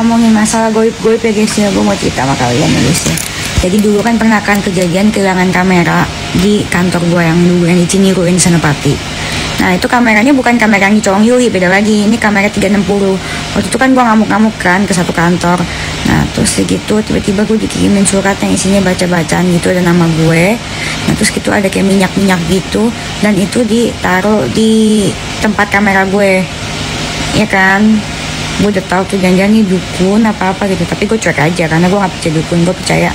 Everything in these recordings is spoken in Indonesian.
ngomongin masalah goib-goib ya guys ya, gue mau cerita sama kalian ya guys ya. Jadi dulu kan pernah kan kejadian kehilangan kamera di kantor gue yang dulu yang di Ciniru ini Senopati. Nah itu kameranya bukan kamera yang di Colong Yuli, beda lagi, ini kamera 360. Waktu itu kan gue ngamuk-ngamuk kan ke satu kantor. Nah terus segitu tiba-tiba gue dikirimin surat yang isinya baca-bacaan gitu, ada nama gue. Nah terus gitu ada kayak minyak-minyak gitu, dan itu ditaruh di tempat kamera gue, ya kan. Gue udah tahu tuh jangan-jangan ini dukun apa-apa gitu, tapi gue cuek aja karena gue gak percaya dukun. Gue percaya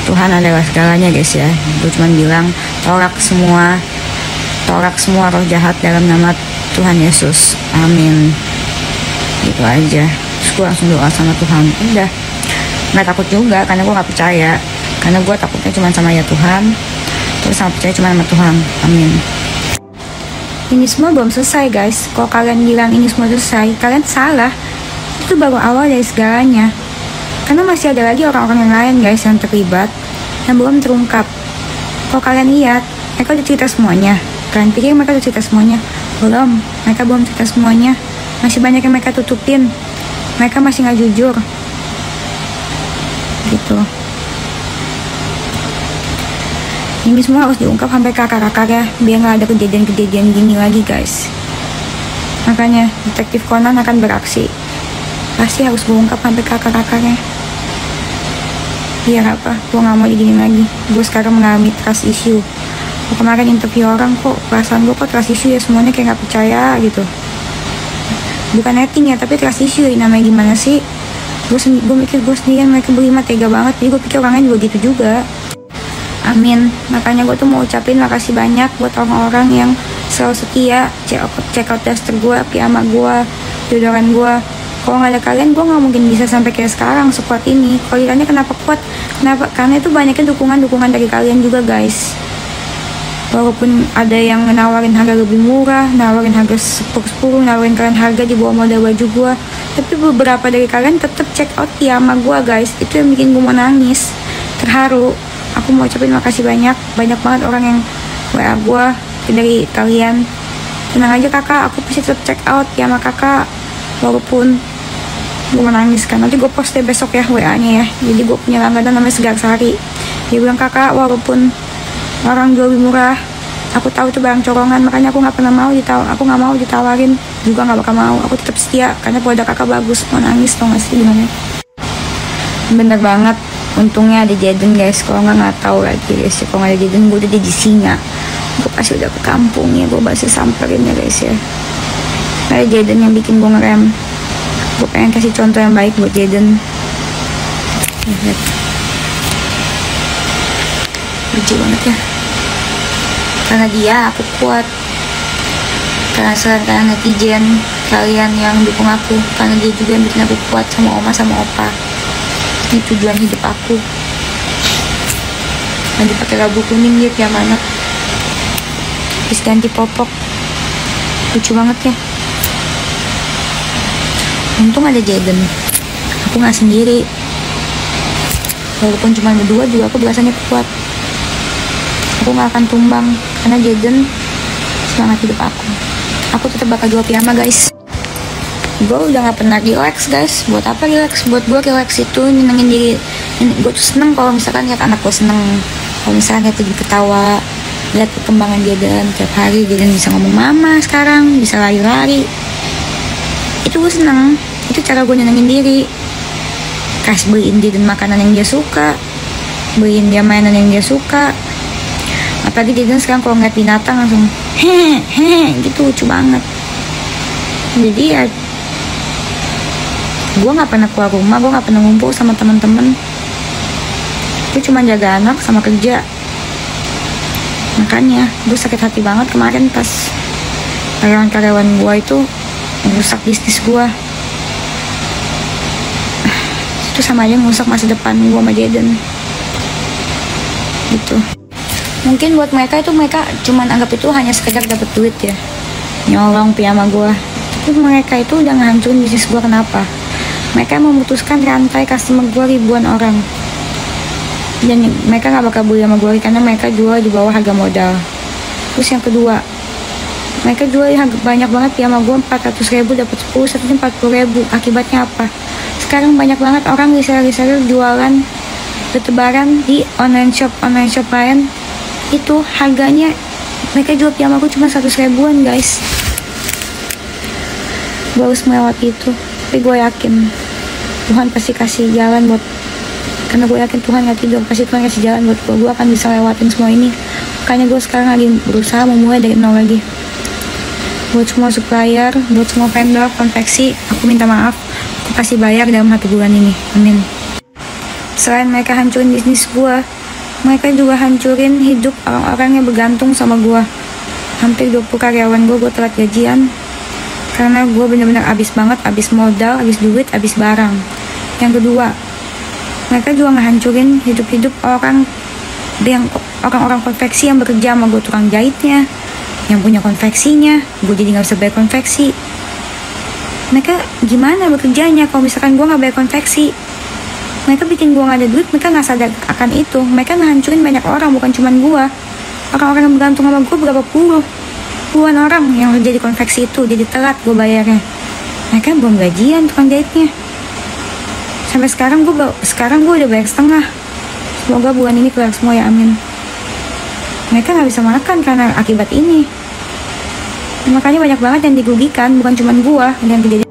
Tuhan adalah segalanya guys ya. Gue cuma bilang tolak semua roh jahat dalam nama Tuhan Yesus, amin, gitu aja. Terus gue langsung doa sama Tuhan, udah nggak takut juga karena gue nggak percaya, karena gue takutnya cuma sama ya Tuhan, terus sama percaya cuma sama Tuhan, amin. Ini semua belum selesai guys. Kalau kalian bilang ini semua selesai, kalian salah. Itu baru awal dari segalanya, karena masih ada lagi orang-orang yang lain guys yang terlibat, yang belum terungkap. Kalau kalian lihat, mereka udah cerita semuanya. Kalian pikir mereka udah cerita semuanya? Belum, mereka belum cerita semuanya. Masih banyak yang mereka tutupin. Mereka masih gak jujur gitu. Ini semua harus diungkap sampai kakak-kakak ya, biar gak ada kejadian-kejadian gini lagi guys. Makanya detektif Conan akan beraksi, pasti harus diungkap sampai kakak-kakaknya. Biar apa? Gue gak mau digini lagi. Gue sekarang mengalami trust issue. Kemarin interview orang, kok perasaan gue kok trust issue ya, semuanya kayak gak percaya gitu. Bukan acting ya, tapi trust issue ya, namanya gimana sih. Gue mikir gue sendirian, mereka berlima tega banget, jadi gue pikir orangnya juga gitu juga. Amin. Makanya gue tuh mau ucapin makasih banyak buat orang-orang yang selalu setia check out daster gue, piyama gue, deodoran gue. Kalau nggak ada kalian, gue nggak mungkin bisa sampai kayak sekarang sekuat ini. Kalau ditanya kenapa kuat, kenapa? Karena itu banyaknya dukungan dari kalian juga guys. Walaupun ada yang nawarin harga lebih murah, nawarin harga 10, nawarin kalian harga di bawah modal baju gue, tapi beberapa dari kalian tetap check out piyama gue guys. Itu yang bikin gue mau nangis, terharu. Aku mau ucapin makasih banyak banget orang yang WA gue dari kalian. Tenang aja kakak, aku pasti tetap check out piyama kakak, walaupun gue menangis kan. Nanti gue post deh besok ya WA-nya ya. Jadi gue punya langganan namanya Segar Sari. Dia bilang kakak, walaupun orang jual lebih murah, aku tahu itu barang corongan, makanya aku nggak mau ditawarin, juga nggak bakal mau. Aku tetap setia karena produk kakak bagus. Mau nangis tau gak sih gimana? Bener banget. Untungnya ada Jaden guys. Kalau nggak tahu lagi guys. Kalau nggak ada Jaden, gue udah di Singa. Gue pasti udah ke kampung ya. Gue pasti samperin ya guys ya. Ada Jaden yang bikin gue ngerem. Gue pengen kasih contoh yang baik buat Jaden. Lihat, lucu banget ya. Karena dia aku kuat. Karena selain kalian netizen, kalian yang dukung aku, karena dia juga yang bikin aku kuat sama oma sama opa. Ini tujuan hidup aku. Nanti pakai labu kuning dia tiap anak, terus ganti popok. Lucu banget ya. Untung ada Jaden, aku gak sendiri. Walaupun cuma berdua juga aku biasanya kuat. Aku gak akan tumbang karena Jaden semangat hidup aku. Aku tetap bakal jual piyama guys. Gue udah gak pernah relax guys. Buat apa relax? Buat gue relax itu nyenengin diri. Gue tuh seneng kalau misalkan lihat anak gue seneng. Kalau misalkan lihat dia ketawa, lihat perkembangan Jaden tiap hari. Jaden bisa ngomong mama sekarang, bisa lari-lari. Itu gue seneng. Itu cara gue nyenengin diri. Kasih beliin Jaden makanan yang dia suka, beliin dia mainan yang dia suka. Apalagi Jaden sekarang kalau ngeliat binatang langsung hehehe gitu, lucu banget. Jadi ya gue gak pernah keluar rumah, gue gak pernah ngumpul sama teman-teman. Gue cuma jaga anak sama kerja. Makanya gue sakit hati banget kemarin pas karyawan-karyawan gue itu merusak bisnis gue. Itu sama aja merusak masa depan gue sama Jaden gitu. Mungkin buat mereka itu, mereka cuman anggap itu hanya sekedar dapat duit ya, nyolong piyama gue. Tapi mereka itu udah ngancurin bisnis gue. Kenapa? Mereka memutuskan rantai customer gue ribuan orang, dan mereka gak bakal beli sama gue karena mereka jual di bawah harga modal. Terus yang kedua, mereka jual banyak banget piyama gue 400.000, dapat 10, satunya 40.000. Akibatnya apa? Sekarang banyak banget orang reseller jualan bertebaran di online shop lain. Itu harganya mereka jual piyama aku cuma 100 ribuan guys. Gue harus melewati itu, tapi gue yakin Tuhan pasti kasih jalan buat, karena gue yakin Tuhan gak tidur, pasti Tuhan kasih jalan buat gue akan bisa lewatin semua ini. Makanya gue sekarang lagi berusaha memulai dari nol lagi. Buat semua supplier, buat semua vendor konveksi, aku minta maaf, aku pasti bayar dalam 1 bulan ini, amin. Selain mereka hancurin bisnis gue, mereka juga hancurin hidup orang-orang yang bergantung sama gue. Hampir 20 karyawan gue telat gajian karena gue bener-bener abis banget, abis modal, abis duit, abis barang. Yang kedua, mereka juga ngehancurin hidup-hidup orang-orang konveksi yang bekerja sama gue, tukang jahitnya, yang punya konveksinya. Gue jadi gak bisa bayar konveksi. Mereka gimana bekerjanya kalau misalkan gue gak bayar konveksi? Mereka bikin gue gak ada duit, mereka gak sadar akan itu. Mereka ngehancurin banyak orang, bukan cuma gue. Orang-orang yang bergantung sama gue berapa puluhan orang yang jadi konveksi itu, jadi telat gue bayarnya. Mereka belum gajian tukang jahitnya. Sampai sekarang gue udah bayar setengah. Semoga bulan ini kelar semua ya, amin. Mereka gak bisa makan karena akibat ini. Makanya banyak banget yang dirugikan, bukan cuma gue yang terjadi.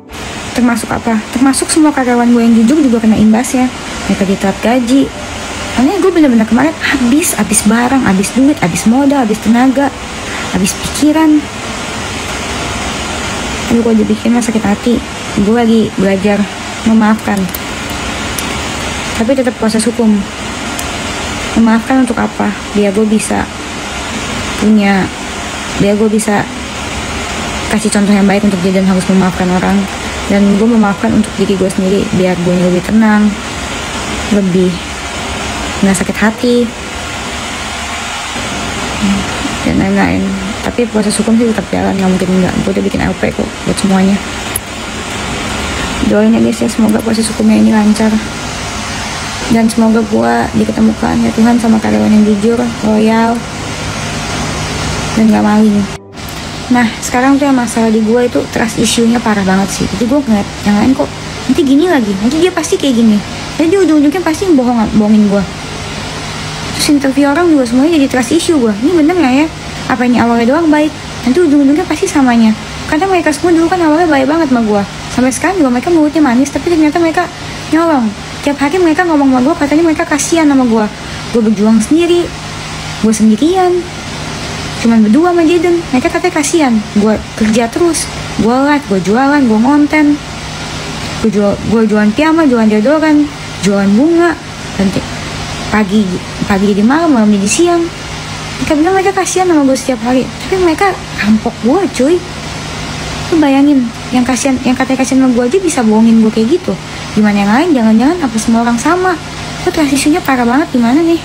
Termasuk semua karyawan gue yang jujur juga kena imbasnya. Mereka ditelat gaji. Karena gue bener-bener kemarin habis barang, habis duit, habis modal, habis tenaga, habis pikiran. Tapi gue dibikin sakit hati. Gue lagi belajar memaafkan, tapi tetap proses hukum. Memaafkan untuk apa? Biar gue bisa kasih contoh yang baik untuk dia dan harus memaafkan orang. Dan gue memaafkan untuk diri gue sendiri, biar gue lebih tenang, lebih nggak sakit hati, dan lain-lain. Tapi proses hukum sih tetap jalan, nggak mungkin enggak. Gue udah bikin LP kok buat semuanya. Doain ya guys ya, semoga proses hukumnya ini lancar. Dan semoga gue diketemukan ya Tuhan sama karyawan yang jujur, loyal, dan gak maling. Nah sekarang tuh yang masalah di gue itu trust issue-nya parah banget sih. Jadi gue ngeliat yang lain kok nanti gini lagi, nanti dia pasti kayak gini, jadi dia ujung-ujungnya pasti bohongin gue. Terus interview orang juga semuanya jadi trust issue gue. Ini bener gak ya? Apa ini awalnya doang baik, nanti ujung-ujungnya pasti samanya. Karena mereka semua dulu kan awalnya baik banget sama gue. Sampai sekarang juga mereka mulutnya manis, tapi ternyata mereka nyolong. Tiap hari mereka ngomong sama gue, katanya mereka kasihan sama gue. Gue berjuang sendiri, gue sendirian, cuman berdua sama Jaden. Mereka katanya kasihan, gue kerja terus, gue live, gue jualan, gue konten, gue jualan piyama, jualan deodoran, jualan bunga, nanti pagi jadi malam jadi siang. Mereka bilang mereka kasihan sama gue setiap hari, tapi mereka rampok gue cuy. Lu bayangin, yang katanya kasihan sama gue aja bisa bohongin gue kayak gitu. Gimana yang lain? Jangan-jangan apa semua orang sama? Itu transisinya parah banget, gimana nih?